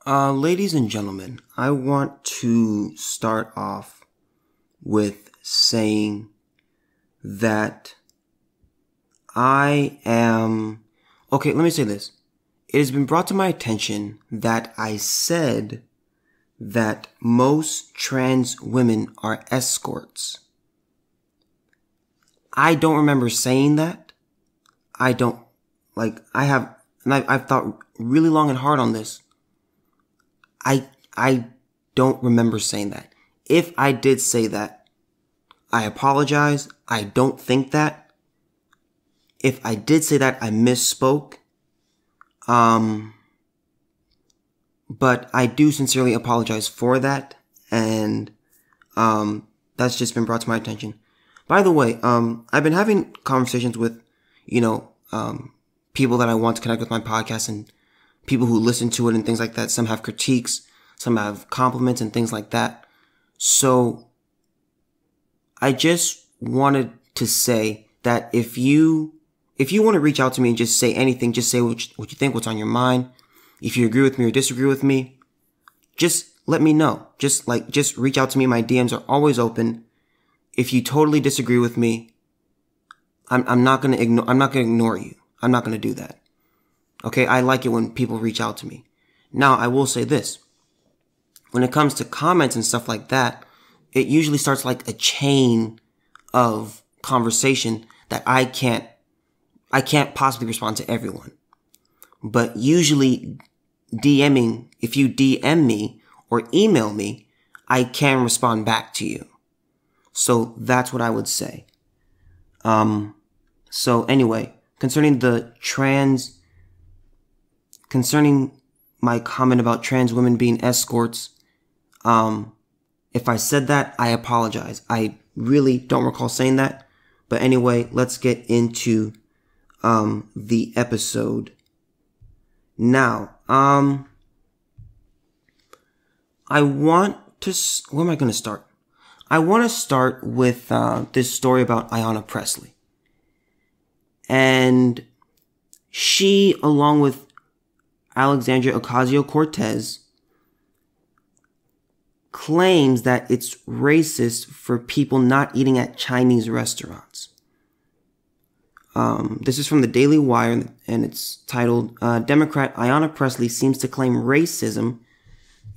Ladies and gentlemen, I want to start off with saying that okay, let me say this. It has been brought to my attention that I said that most trans women are escorts. I don't remember saying that. I've thought really long and hard on this. I don't remember saying that. If I did say that, I apologize. I don't think that. If I did say that, I misspoke. But I do sincerely apologize for that. And, that's just been brought to my attention. By the way, I've been having conversations with, people that I want to connect with my podcast and people who listen to it and things like that. Some have critiques, some have compliments and things like that. So I just wanted to say that if you want to reach out to me and just say anything, just say what you think, what's on your mind. If you agree with me or disagree with me, just let me know. Just reach out to me. My DMs are always open. If you totally disagree with me, I'm not going to ignore you. I'm not going to do that. Okay. I like it when people reach out to me. Now, I will say this. When it comes to comments and stuff like that, it usually starts like a chain of conversation that I can't possibly respond to everyone. But usually if you DM me or email me, I can respond back to you. So that's what I would say. So anyway, concerning my comment about trans women being escorts, if I said that, I apologize. I really don't recall saying that. But anyway, let's get into, the episode. Now, where am I going to start? I want to start with, this story about Ayanna Pressley. And she, along with Alexandria Ocasio-Cortez, claims that it's racist for people not eating at Chinese restaurants. This is from the Daily Wire, and it's titled, Democrat Ayanna Pressley seems to claim racism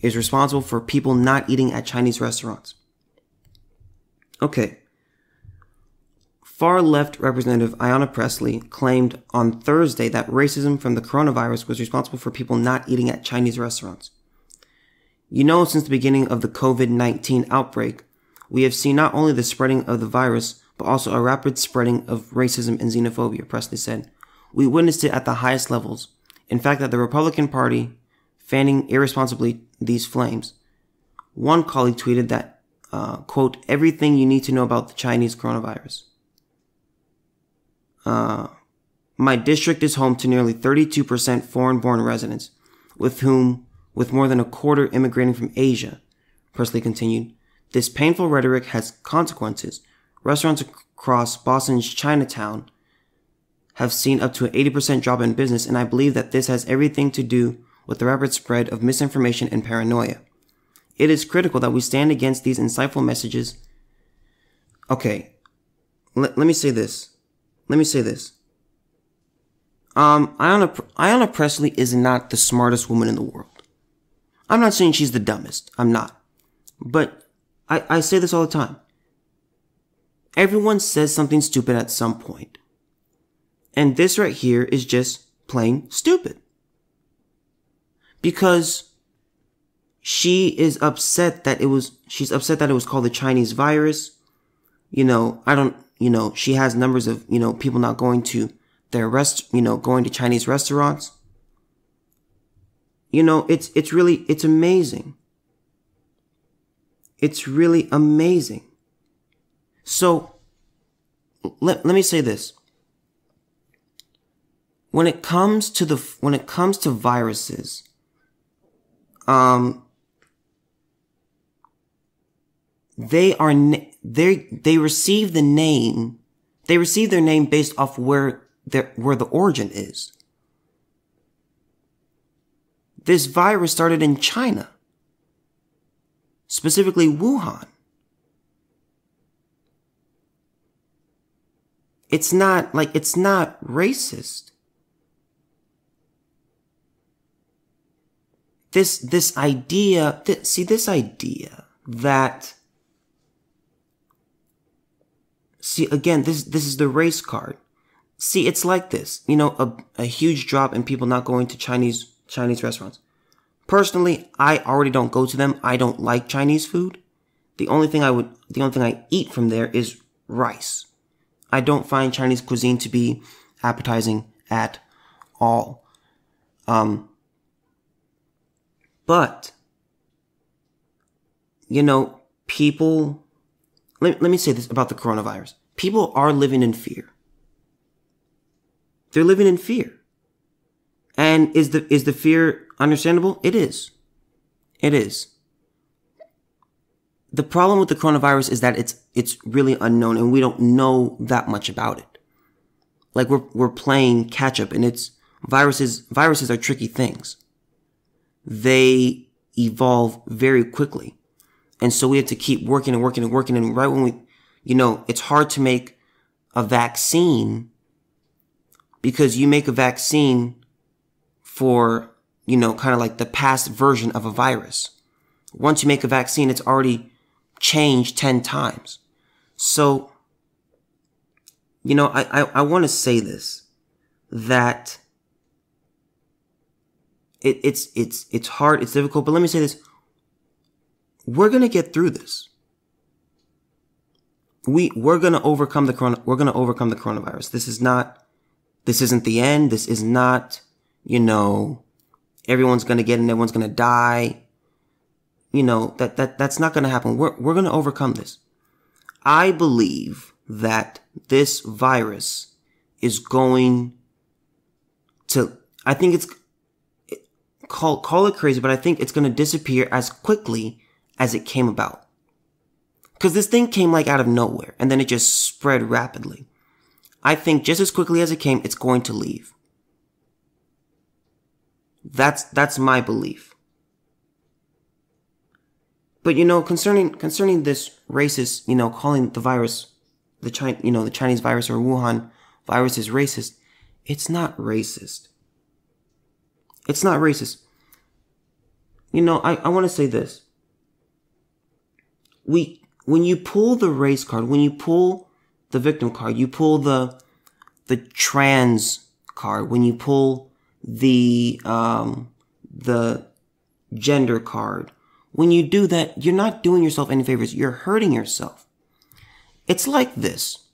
is responsible for people not eating at Chinese restaurants. Okay. Far-left Representative Ayanna Pressley claimed on Thursday that racism from the coronavirus was responsible for people not eating at Chinese restaurants. Since the beginning of the COVID-19 outbreak, we have seen not only the spreading of the virus, but also a rapid spreading of racism and xenophobia, Pressley said. We witnessed it at the highest levels. In fact, that the Republican Party fanning irresponsibly these flames. One colleague tweeted that, quote, everything you need to know about the Chinese coronavirus. My district is home to nearly 32% foreign-born residents, with more than a quarter immigrating from Asia, Pressley continued. This painful rhetoric has consequences. Restaurants across Boston's Chinatown have seen up to an 80% drop in business, and I believe that this has everything to do with the rapid spread of misinformation and paranoia. It is critical that we stand against these insightful messages. Okay, let me say this. Ayanna Pressley is not the smartest woman in the world. I'm not saying she's the dumbest. I'm not. But I say this all the time. Everyone says something stupid at some point. And this right here is just plain stupid. Because she's upset that it was called the Chinese virus. She has numbers of, people not going to going to Chinese restaurants. It's amazing. It's really amazing. So, let me say this. When it comes to viruses, they receive their name based off where the origin is. This virus started in China, specifically Wuhan. It's not racist. This idea that, again, this is the race card. See, it's like this, a huge drop in people not going to Chinese restaurants. Personally, I already don't go to them. I don't like Chinese food. The only thing I eat from there is rice. I don't find Chinese cuisine to be appetizing at all. But, people, let me say this about the coronavirus. People are living in fear. They're living in fear. And is the fear understandable? It is. It is. The problem with the coronavirus is that it's really unknown and we don't know that much about it. Like we're playing catch up, and viruses are tricky things. They evolve very quickly. And so we have to keep working and working and working. And right when it's hard to make a vaccine, because you make a vaccine for, kind of like the past version of a virus. Once you make a vaccine, it's already changed 10 times. So, I want to say this, that it's hard, it's difficult, but let me say this. We're going to get through this. We're going to overcome the coronavirus. This isn't the end. This is not, everyone's going to get it and everyone's going to die. That's not going to happen. We're going to overcome this. I believe that this virus is going to, I think it's, call it crazy, but I think it's going to disappear as quickly as it came about. Because this thing came like out of nowhere, and then it just spread rapidly. I think just as quickly as it came, it's going to leave. That's my belief. But concerning this racist, calling the virus, the Chinese virus or Wuhan virus is racist, it's not racist. It's not racist. I want to say this. When you pull the race card, when you pull the victim card, you pull the trans card, when you pull the gender card, when you do that, you're not doing yourself any favors. You're hurting yourself. It's like this.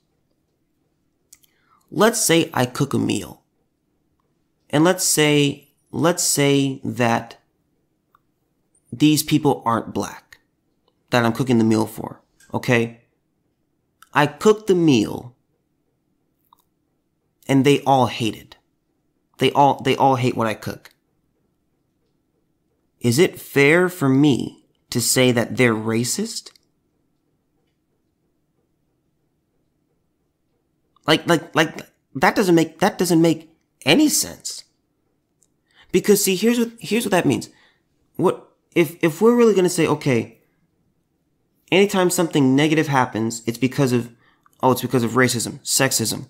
Let's say I cook a meal. And let's say that these people aren't black that I'm cooking the meal for. Okay? I cook the meal and they all hate it. They all hate what I cook. Is it fair for me to say that they're racist? Like that doesn't make any sense. Because see, here's what that means. What if we're really going to say, okay, anytime something negative happens, it's because of racism, sexism,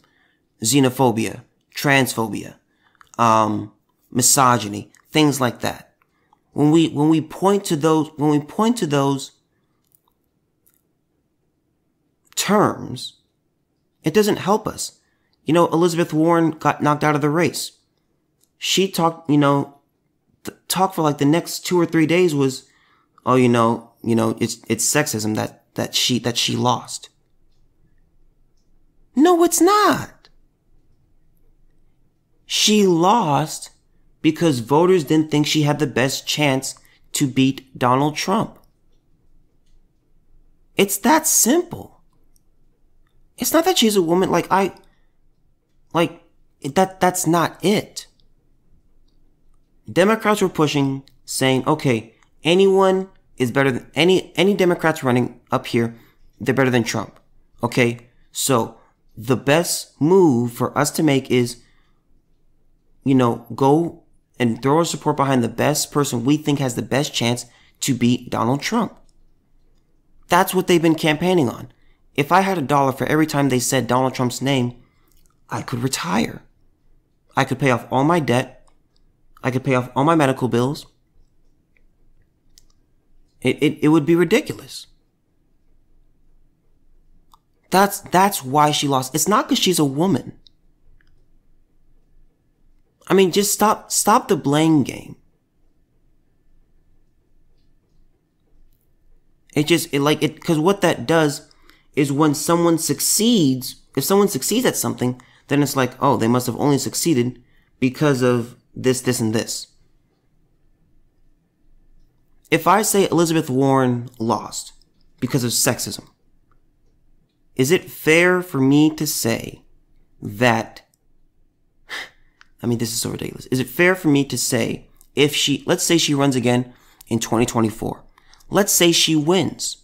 xenophobia, transphobia, misogyny, things like that. When we point to those terms, it doesn't help us. Elizabeth Warren got knocked out of the race. She talked talk for like the next 2 or 3 days was, it's sexism that she lost. No, it's not. She lost because voters didn't think she had the best chance to beat Donald Trump. It's that simple. It's not that she's a woman. That's not it. Democrats were pushing, saying, okay, anyone is better than any Democrats running up here, they're better than Trump. Okay? So the best move for us to make is, go and throw our support behind the best person we think has the best chance to beat Donald Trump. That's what they've been campaigning on. If I had $1 for every time they said Donald Trump's name, I could retire. I could pay off all my debt. I could pay off all my medical bills. It would be ridiculous. That's why she lost. It's not because she's a woman. I mean, just stop the blame game. Because what that does is when someone succeeds, if someone succeeds at something, then it's like, oh, they must have only succeeded because of this, this, and this. If I say Elizabeth Warren lost because of sexism, is it fair for me to say that, I mean, this is so ridiculous. Is it fair for me to say let's say she runs again in 2024. Let's say she wins.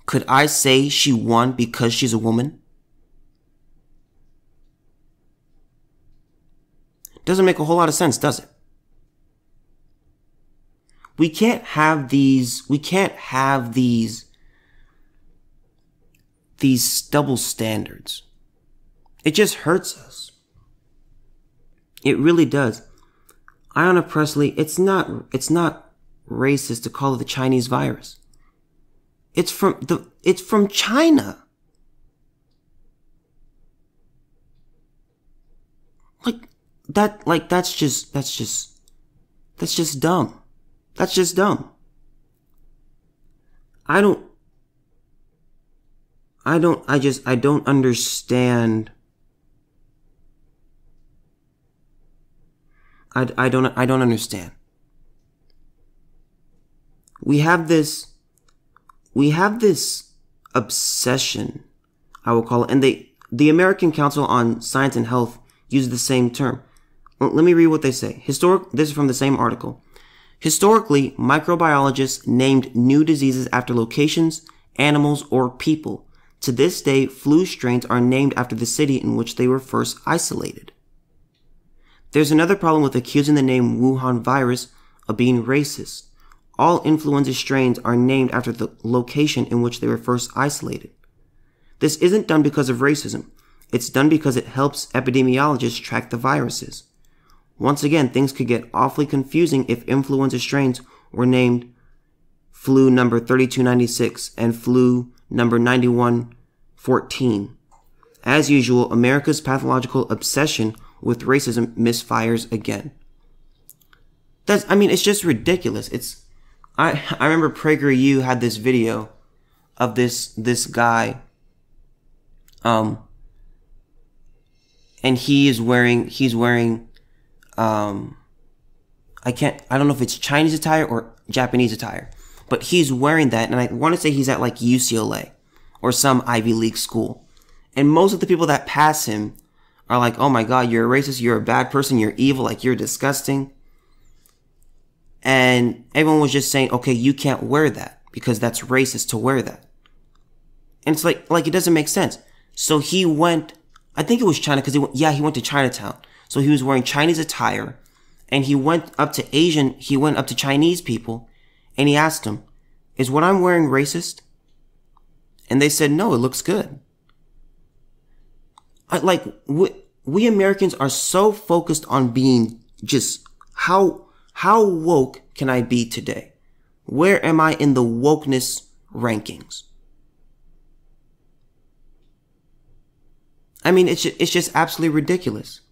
Could I say she won because she's a woman? Doesn't make a whole lot of sense, does it? We can't have these double standards. It just hurts us. It really does. Ayanna Pressley, it's not racist to call it the Chinese virus. It's from China. That's just dumb. That's just dumb. I don't understand. I don't understand. We have this obsession, I will call it, and the American Council on Science and Health uses the same term. Let me read what they say. This is from the same article. Historically, microbiologists named new diseases after locations, animals, or people. To this day, flu strains are named after the city in which they were first isolated. There's another problem with accusing the name Wuhan virus of being racist. All influenza strains are named after the location in which they were first isolated. This isn't done because of racism. It's done because it helps epidemiologists track the viruses. Once again, things could get awfully confusing if influenza strains were named flu number 3296 and flu number 9114. As usual, America's pathological obsession with racism misfires again. It's just ridiculous. I remember PragerU had this video of this guy, and he's wearing, I don't know if it's Chinese attire or Japanese attire, but he's wearing that, and I want to say he's at like UCLA or some Ivy League school. And most of the people that pass him are like, oh my God, you're a racist, you're a bad person, you're evil, like you're disgusting. And everyone was just saying, okay, you can't wear that because that's racist to wear that. And it's like it doesn't make sense. So he went, I think it was China because he went to Chinatown. So he was wearing Chinese attire and he went up to Chinese people and he asked them, is what I'm wearing racist? And they said, no, it looks good. We Americans are so focused on being just how woke can I be today? Where am I in the wokeness rankings? I mean, it's just absolutely ridiculous.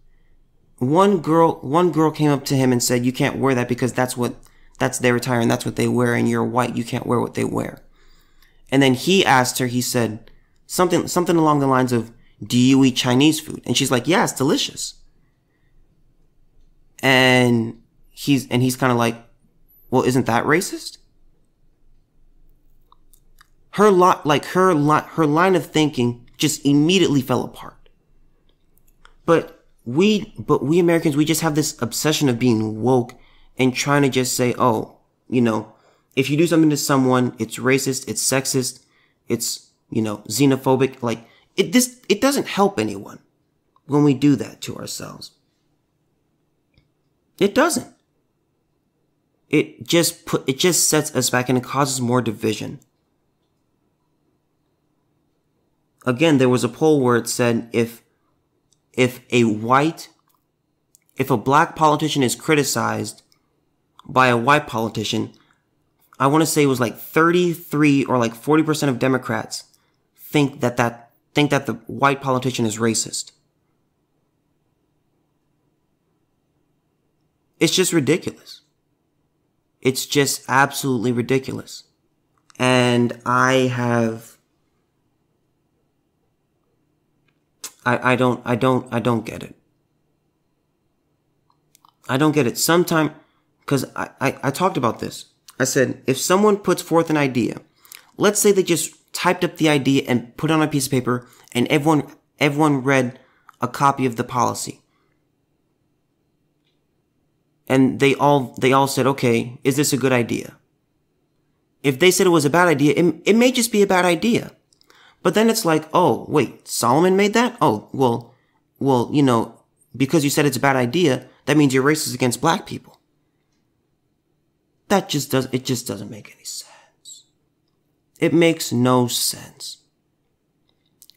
One girl came up to him and said, you can't wear that because that's their attire and that's what they wear and you're white, you can't wear what they wear. And then he asked her, he said something along the lines of, do you eat Chinese food? And she's like, yeah, it's delicious. And he's kind of like, well, isn't that racist? Her line of thinking just immediately fell apart. But we Americans, we just have this obsession of being woke and trying to just say, oh, if you do something to someone, it's racist, it's sexist, it's, xenophobic. Like it doesn't help anyone when we do that to ourselves. It doesn't. It just sets us back and it causes more division. Again, there was a poll where it said if a black politician is criticized by a white politician, I want to say it was like 33 or like 40% of Democrats think that the white politician is racist. It's just ridiculous. It's just absolutely ridiculous. And I don't get it. I don't get it. Sometimes, because I talked about this. I said, if someone puts forth an idea, let's say they just typed up the idea and put it on a piece of paper and everyone read a copy of the policy. And they all said, okay, is this a good idea? If they said it was a bad idea, it may just be a bad idea. But then it's like, oh, wait, Solomon made that? Oh, well, you know, because you said it's a bad idea, that means you're racist against black people. It just doesn't make any sense. It makes no sense.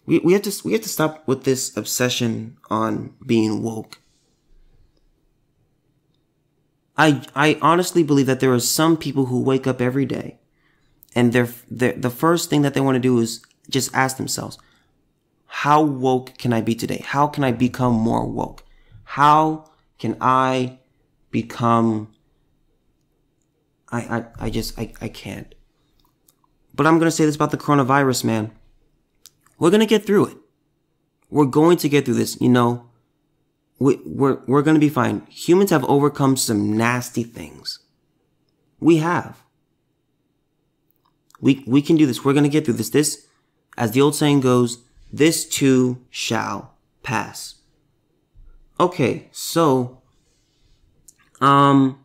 We have to stop with this obsession on being woke. I honestly believe that there are some people who wake up every day and the first thing that they want to do is just ask themselves, how woke can I be today? How can I become more woke? How can I become, I can't. But I'm going to say this about the coronavirus, man. We're going to get through it. We're going to get through this, you know. We're going to be fine. Humans have overcome some nasty things. We have. We can do this. We're going to get through this. This, as the old saying goes, this too shall pass. Okay, so, Kaia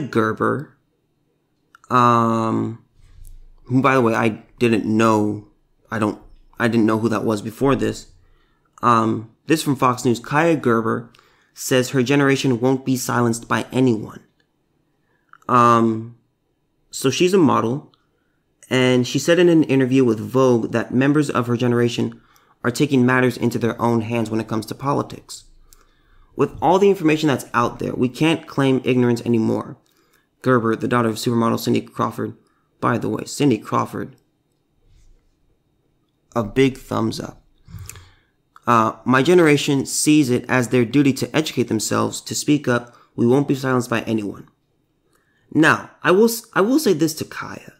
Gerber, who, by the way, I didn't know who that was before this. This from Fox News. Kaia Gerber says her generation won't be silenced by anyone. So she's a model, and she said in an interview with Vogue that members of her generation are taking matters into their own hands when it comes to politics. With all the information that's out there, we can't claim ignorance anymore. Gerber, the daughter of supermodel Cindy Crawford. By the way, Cindy Crawford, a big thumbs up. My generation sees it as their duty to educate themselves, to speak up. We won't be silenced by anyone. Now, I will say this to Kaia.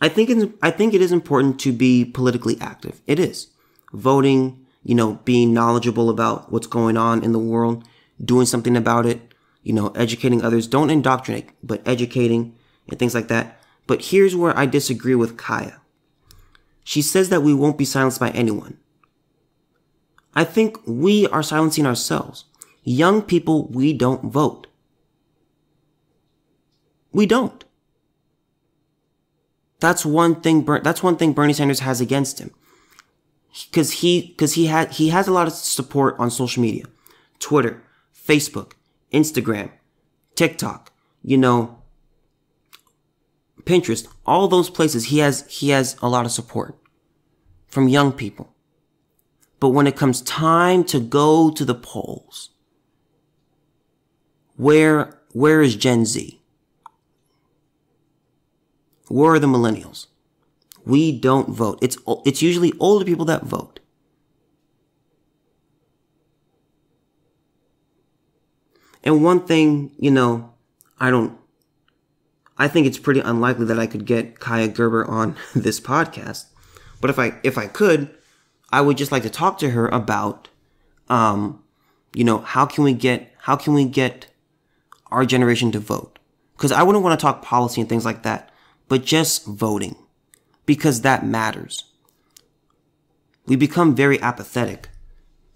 I think it is important to be politically active. It is. Voting, you know, being knowledgeable about what's going on in the world, doing something about it, you know, educating others. Don't indoctrinate, but educating and things like that. But here's where I disagree with Kaia. She says that we won't be silenced by anyone. I think we are silencing ourselves. Young people, we don't vote. We don't. That's one thing Bernie Sanders has against him. Cause he has a lot of support on social media. Twitter, Facebook, Instagram, TikTok, you know, Pinterest, all those places he has a lot of support from young people. But when it comes time to go to the polls, where is Gen Z? Where are the millennials? We don't vote. It's usually older people that vote. And one thing, you know, I think it's pretty unlikely that I could get Kaia Gerber on this podcast. But if I could, I would just like to talk to her about, you know, how can we get our generation to vote? Because I wouldn't want to talk policy and things like that, but just voting, because that matters. We become very apathetic.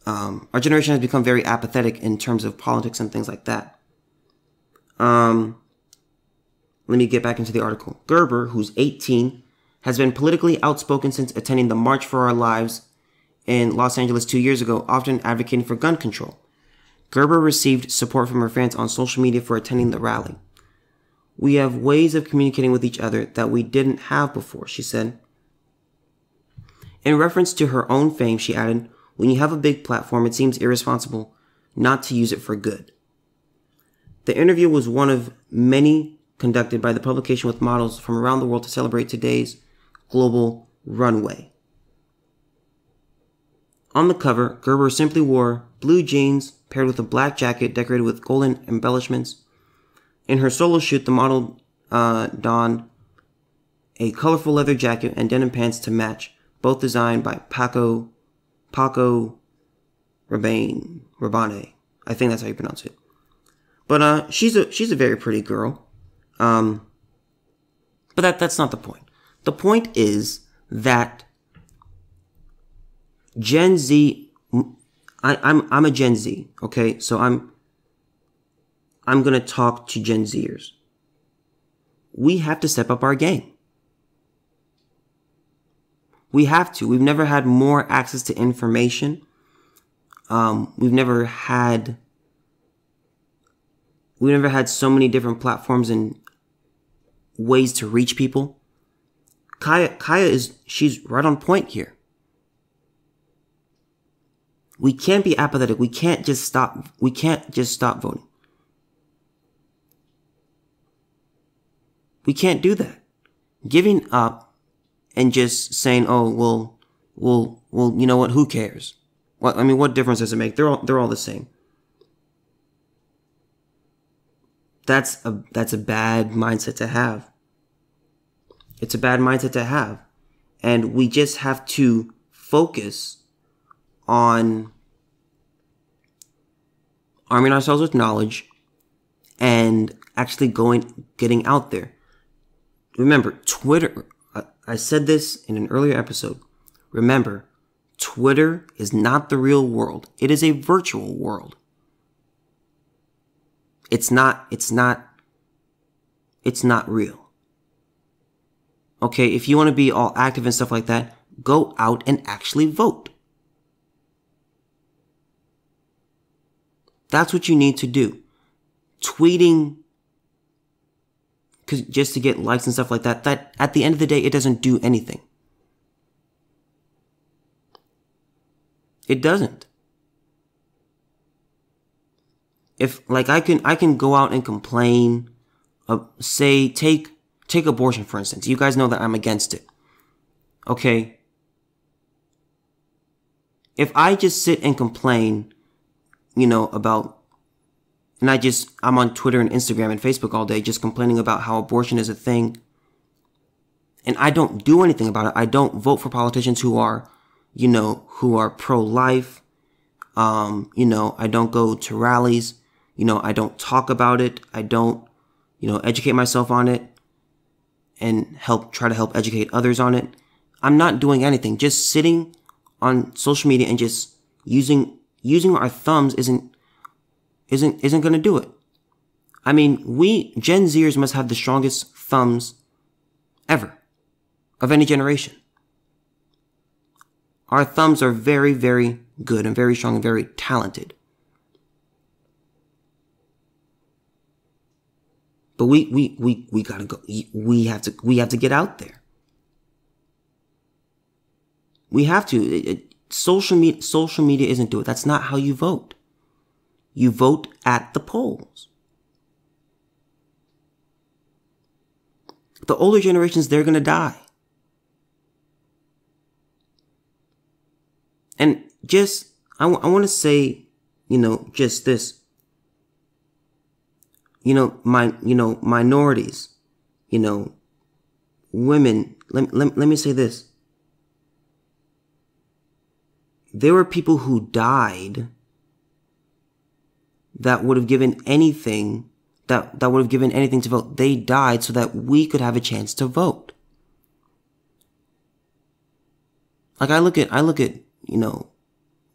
Our generation has become very apathetic in terms of politics and things like that. Let me get back into the article. Gerber, who's 18, has been politically outspoken since attending the March for Our Lives in Los Angeles 2 years ago, often advocating for gun control. Gerber received support from her fans on social media for attending the rally. "We have ways of communicating with each other that we didn't have before," she said. In reference to her own fame, she added, "When you have a big platform, it seems irresponsible not to use it for good." The interview was one of many conducted by the publication with models from around the world to celebrate today's global runway. On the cover, Gerber simply wore blue jeans paired with a black jacket decorated with golden embellishments. In her solo shoot, the model donned a colorful leather jacket and denim pants to match, both designed by Paco Rabanne. I think that's how you pronounce it. But she's a very pretty girl. But that's not the point. The point is that Gen Z, I'm a Gen Z, okay? So I'm gonna talk to Gen Zers. We have to step up our game. We have to. We've never had more access to information. We've never had so many different platforms and ways to reach people. Kaya she's right on point here. We can't be apathetic. We can't just stop voting. We can't do that. Giving up and just saying, "Oh, well, you know what? Who cares? What difference does it make? They're all the same." That's a bad mindset to have. It's a bad mindset to have. And we just have to focus on arming ourselves with knowledge and actually getting out there. Remember, Twitter, I said this in an earlier episode. Remember, Twitter is not the real world. It is a virtual world. It's not real. Okay, if you want to be all active and stuff like that, go out and actually vote. That's what you need to do. Tweeting just to get likes and stuff like that, at the end of the day, it doesn't do anything. It doesn't. If, like, I can go out and complain, say, take abortion, for instance. You guys know that I'm against it. Okay? If I just sit and complain, about, and I'm on Twitter and Instagram and Facebook all day just complaining about how abortion is a thing, and I don't do anything about it. I don't vote for politicians who are pro-life. I don't go to rallies. I don't talk about it. I don't, educate myself on it and try to help educate others on it. I'm not doing anything. Just sitting on social media and just using our thumbs isn't going to do it. I mean, we Gen Zers must have the strongest thumbs ever of any generation. Our thumbs are very, very good and very strong and very talented. But we gotta go. We have to get out there. We have to. Social media isn't doing it. That's not how you vote. You vote at the polls. The older generations, they're gonna die. And I want to say, just this. Minorities, women. Let me say this. There were people who died that would have given anything, that would have given anything to vote. They died so that we could have a chance to vote. Like, I look at,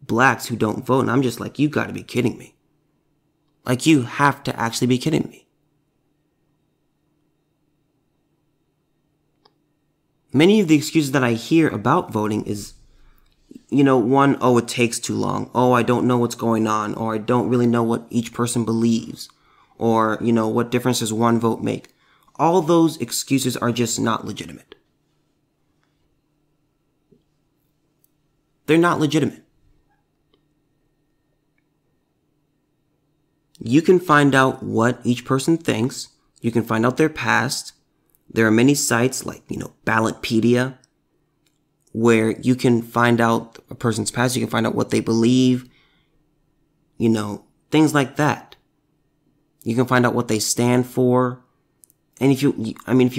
blacks who don't vote, and I'm just like, you gotta be kidding me. Like, you have to actually be kidding me. Many of the excuses that I hear about voting is, oh, it takes too long. Oh, I don't know what's going on. Or I don't really know what each person believes. Or, what difference does one vote make? All those excuses are just not legitimate. They're not legitimate. You can find out what each person thinks. You can find out their past. There are many sites like, Ballotpedia, where you can find out a person's past. You can find out what they believe, things like that. You can find out what they stand for. And if you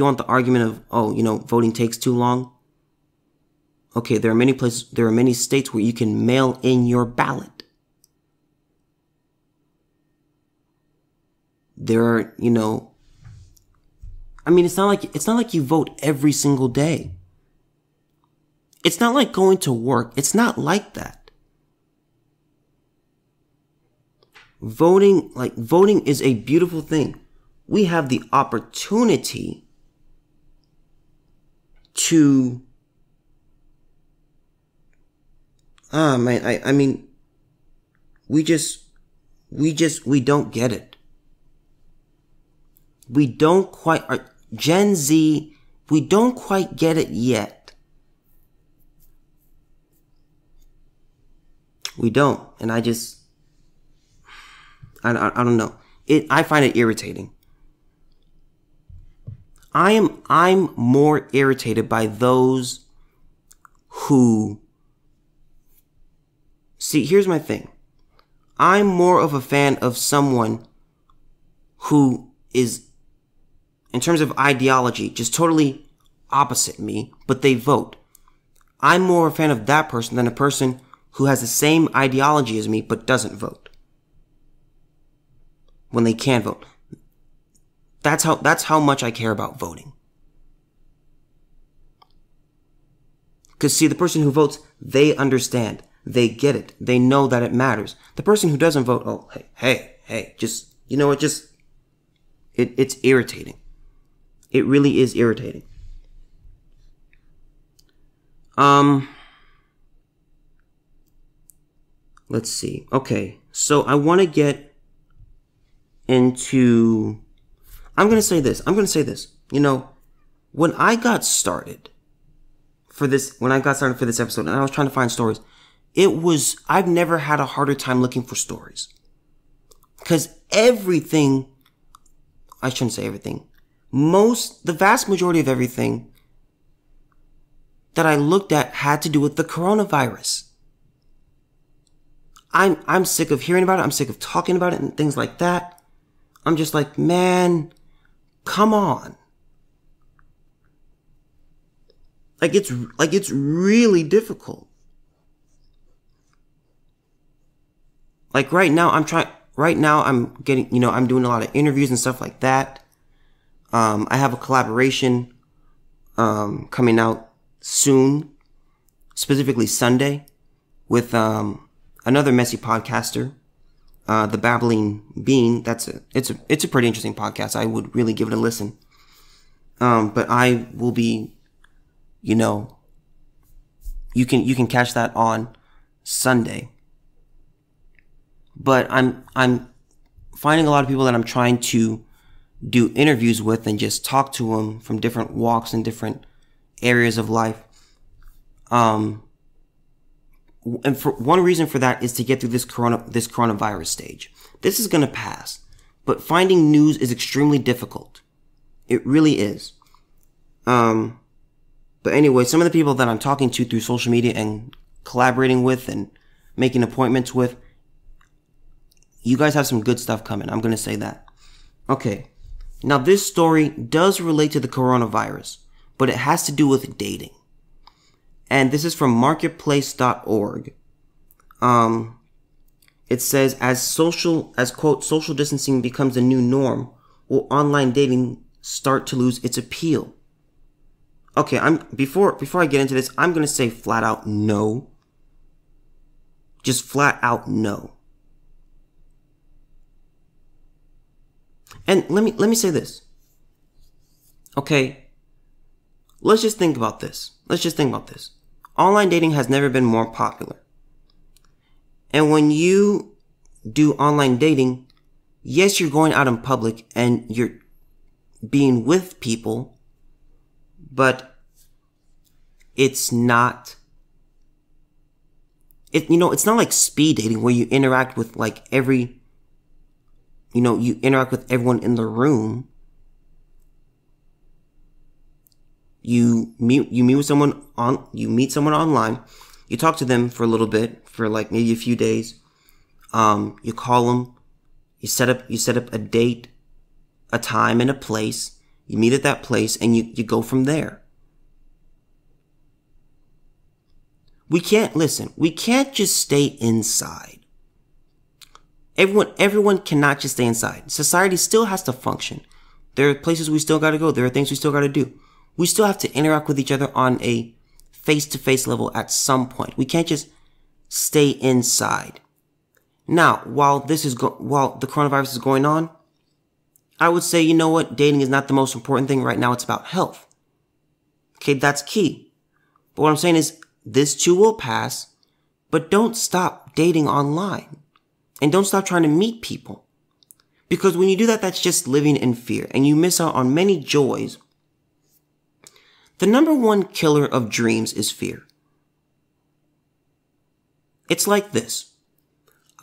want the argument of, voting takes too long. Okay, there are many states where you can mail in your ballot. There are, it's not like you vote every single day. It's not like going to work. It's not like that. Voting is a beautiful thing. We have the opportunity to, we don't get it. We don't quite, Gen Z, we don't quite get it yet. We don't. And I don't know. I find it irritating. I'm more irritated by those who, see, here's my thing. I'm more of a fan of someone who is, in terms of ideology, just totally opposite me, but they vote. I'm more a fan of that person than a person who has the same ideology as me, but doesn't vote. When they can vote. That's how much I care about voting. Because see, the person who votes, they understand. They get it. They know that it matters. The person who doesn't vote, oh, hey, just, it's irritating. It really is irritating. Let's see. Okay. So I want to get into, I'm going to say this. When I got started for this episode and I was trying to find stories, I've never had a harder time looking for stories. Because the vast majority of everything that I looked at had to do with the coronavirus. I'm sick of hearing about it. I'm sick of talking about it and things like that. I'm just like, man, come on. It's really difficult. Right now I'm getting, I'm doing a lot of interviews and stuff like that. I have a collaboration, coming out soon, specifically Sunday, with, another messy podcaster, The Babbling Bean. It's a pretty interesting podcast. I would really give it a listen. But I will be, you can catch that on Sunday. But I'm finding a lot of people that I'm trying to do interviews with and just talk to them from different walks and different areas of life. And for one reason for that is to get through this coronavirus stage. This is going to pass, but finding news is extremely difficult. It really is. But anyway, some of the people that I'm talking to through social media and collaborating with and making appointments with, you guys have some good stuff coming. I'm going to say that. Okay. Now this story does relate to the coronavirus, but it has to do with dating. And this is from marketplace.org. It says, quote, social distancing becomes the new norm, will online dating start to lose its appeal? Okay, before I get into this, I'm going to say flat out no. Just flat out no. And let me say this. Okay. Let's just think about this. Online dating has never been more popular. And when you do online dating, yes, you're going out in public and you're being with people, but it's not, it's not like speed dating where you interact with like you interact with everyone in the room. You meet someone online, you talk to them for a little bit, for like maybe a few days. You call them, you set up a date, a time and a place. You meet at that place and you go from there. We can't just stay inside. Everyone cannot just stay inside. Society still has to function. There are places we still gotta go. There are things we still gotta do. We still have to interact with each other on a face-to-face level at some point. We can't just stay inside. Now, while the coronavirus is going on, I would say, you know what? Dating is not the most important thing right now. It's about health. Okay, that's key. But what I'm saying is, this too will pass, but don't stop dating online. And don't stop trying to meet people. Because when you do that, that's just living in fear. And you miss out on many joys. The number one killer of dreams is fear. It's like this.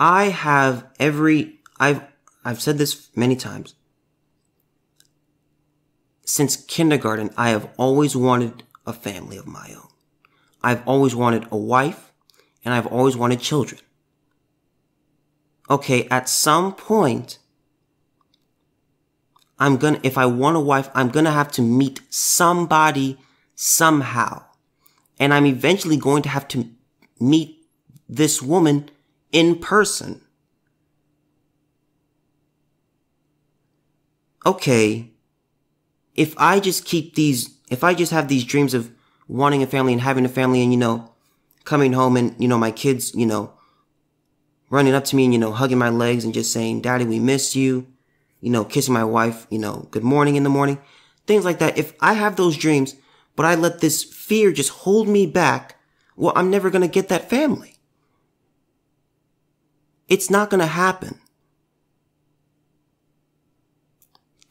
I've said this many times. Since kindergarten, I have always wanted a family of my own. I've always wanted a wife, and I've always wanted children. Okay, at some point, if I want a wife, I'm gonna have to meet somebody somehow. And I'm eventually going to have to meet this woman in person. Okay, if I just have these dreams of wanting a family and having a family and, coming home and, my kids, running up to me and, hugging my legs and just saying, "Daddy, we miss you," kissing my wife, "Good morning" in the morning, things like that. If I have those dreams, but I let this fear just hold me back, well, I'm never going to get that family. It's not going to happen.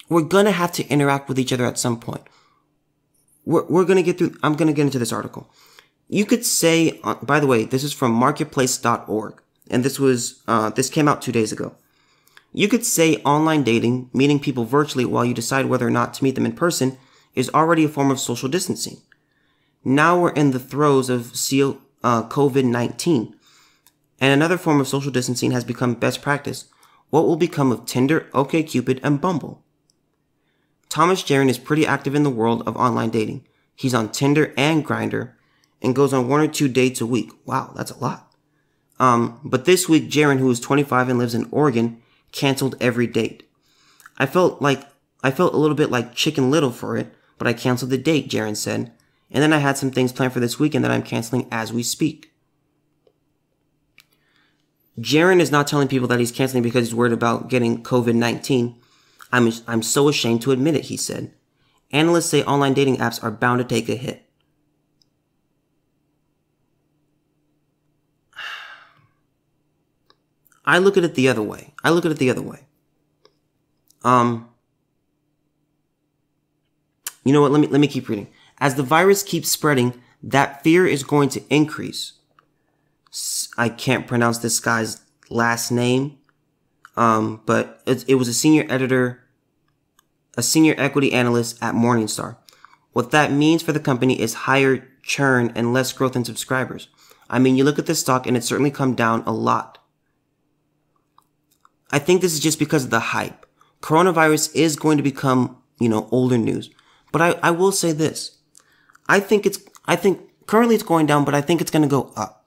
We're going to have to interact with each other at some point. We're going to get through. I'm going to get into this article. You could say, by the way, this is from marketplace.org. And this came out 2 days ago. You could say online dating, meeting people virtually while you decide whether or not to meet them in person, is already a form of social distancing. Now we're in the throes of COVID-19. And another form of social distancing has become best practice. What will become of Tinder, OkCupid, and Bumble? Thomas Jaron is pretty active in the world of online dating. He's on Tinder and Grindr and goes on 1 or 2 dates a week. Wow, that's a lot. But this week, Jaron, who is 25 and lives in Oregon, canceled every date. I felt a little bit like Chicken Little for it, but I canceled the date, Jaron said. And then I had some things planned for this weekend that I'm canceling as we speak. Jaron is not telling people that he's canceling because he's worried about getting COVID-19. I'm so ashamed to admit it, he said. Analysts say online dating apps are bound to take a hit. I look at it the other way. You know what? Let me keep reading. As the virus keeps spreading, that fear is going to increase. I can't pronounce this guy's last name. But it was a senior equity analyst at Morningstar. What that means for the company is higher churn and less growth in subscribers. I mean, you look at the stock and it's certainly come down a lot. I think this is just because of the hype. Coronavirus is going to become, older news. But I will say this. I think currently it's going down, but I think it's going to go up.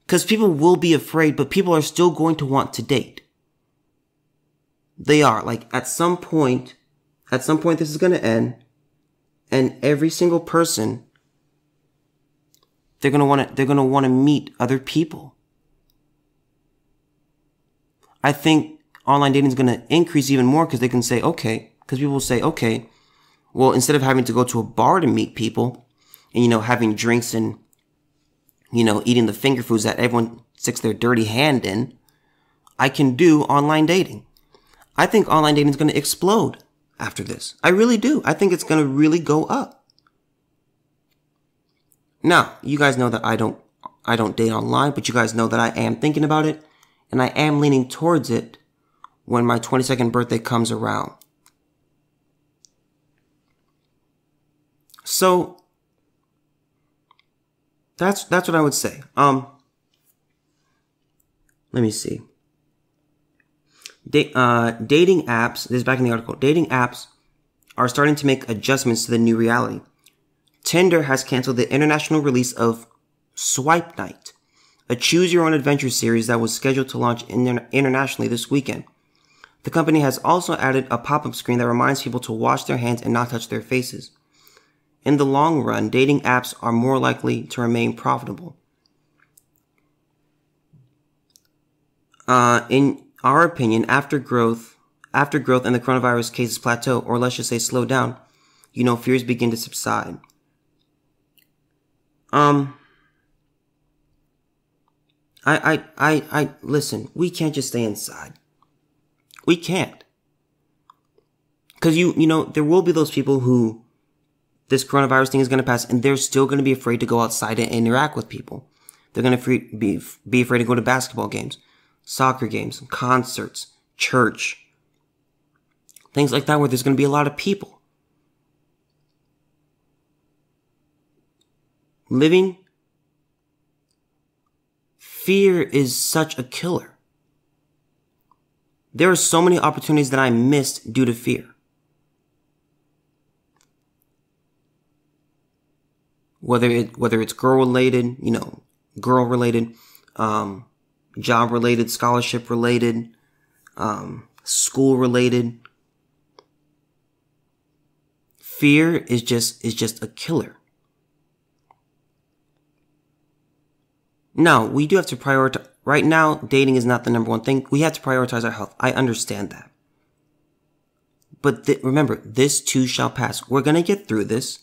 Because people will be afraid, but people are still going to want to date. They are. At some point this is going to end. And every single person, they're going to want to meet other people. I think online dating is going to increase even more because people will say, okay, well, instead of having to go to a bar to meet people and, having drinks and eating the finger foods that everyone sticks their dirty hand in, I can do online dating. I think online dating is going to explode after this. I really do. I think it's going to really go up. Now, you guys know that I don't date online, but you guys know that I am thinking about it, and I am leaning towards it when my 22nd birthday comes around. So that's what I would say. Let me see. Dating apps, this is back in the article, dating apps are starting to make adjustments to the new reality. Tinder has canceled the international release of Swipe Night, a choose-your-own-adventure series that was scheduled to launch internationally this weekend. The company has also added a pop-up screen that reminds people to wash their hands and not touch their faces. In the long run, dating apps are more likely to remain profitable. In our opinion, after growth and the coronavirus cases plateau, or let's just say slow down, fears begin to subside. Listen, we can't just stay inside. We can't. Cause there will be those people who this coronavirus thing is going to pass and they're still going to be afraid to go outside and interact with people. They're going to be afraid to go to basketball games, soccer games, concerts, church, things like that where there's going to be a lot of people. Fear is such a killer. There are so many opportunities that I missed due to fear. Whether it's girl related, job related, scholarship related, school related. Fear is just a killer. Now, we do have to prioritize. Right now, dating is not the number one thing. We have to prioritize our health. I understand that. But remember, this too shall pass. We're going to get through this.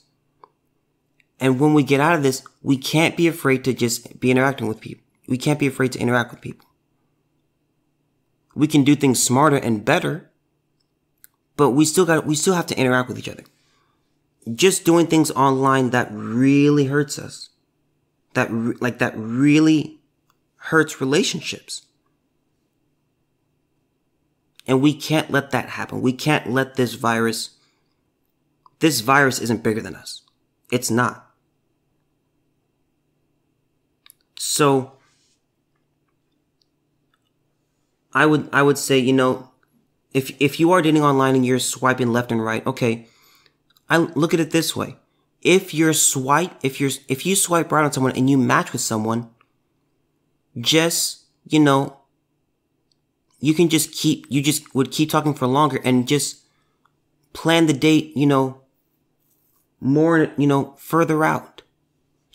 And when we get out of this, we can't be afraid to just be interacting with people. We can't be afraid to interact with people. We can do things smarter and better, but we still have to interact with each other. Just doing things online that really hurts us. That really hurts relationships. And we can't let that happen. We can't let this virus isn't bigger than us. It's not. So I would say, if you are dating online and you're swiping left and right, okay, I look at it this way. If you swipe right on someone and you match with someone, just, you would keep talking for longer and just plan the date, more, further out.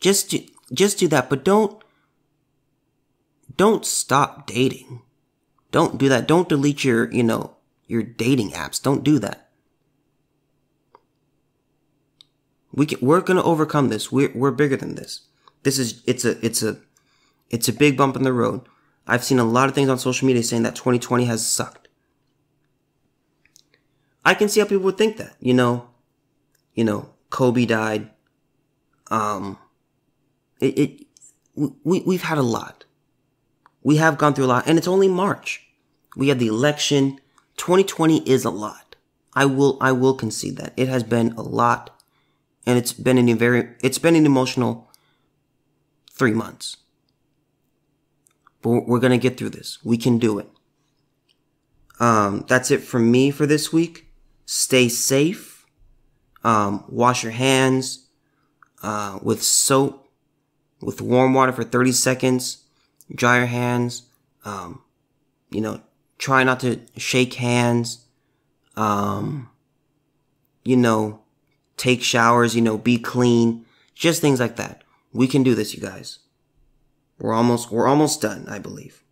Just do that, but don't stop dating. Don't do that. Don't delete your dating apps. Don't do that. We're going to overcome this. We're bigger than this. It's a big bump in the road. I've seen a lot of things on social media saying that 2020 has sucked. I can see how people would think that, Kobe died. We've had a lot. We have gone through a lot, and it's only March. We had the election. 2020 is a lot. I will concede that. It has been a lot, and it's been an emotional 3 months. But we're gonna get through this. We can do it. That's it from me for this week. Stay safe. Wash your hands with soap, with warm water for 30 seconds. Dry your hands. Try not to shake hands. Take showers, be clean. Just things like that. We can do this, you guys. We're almost done, I believe.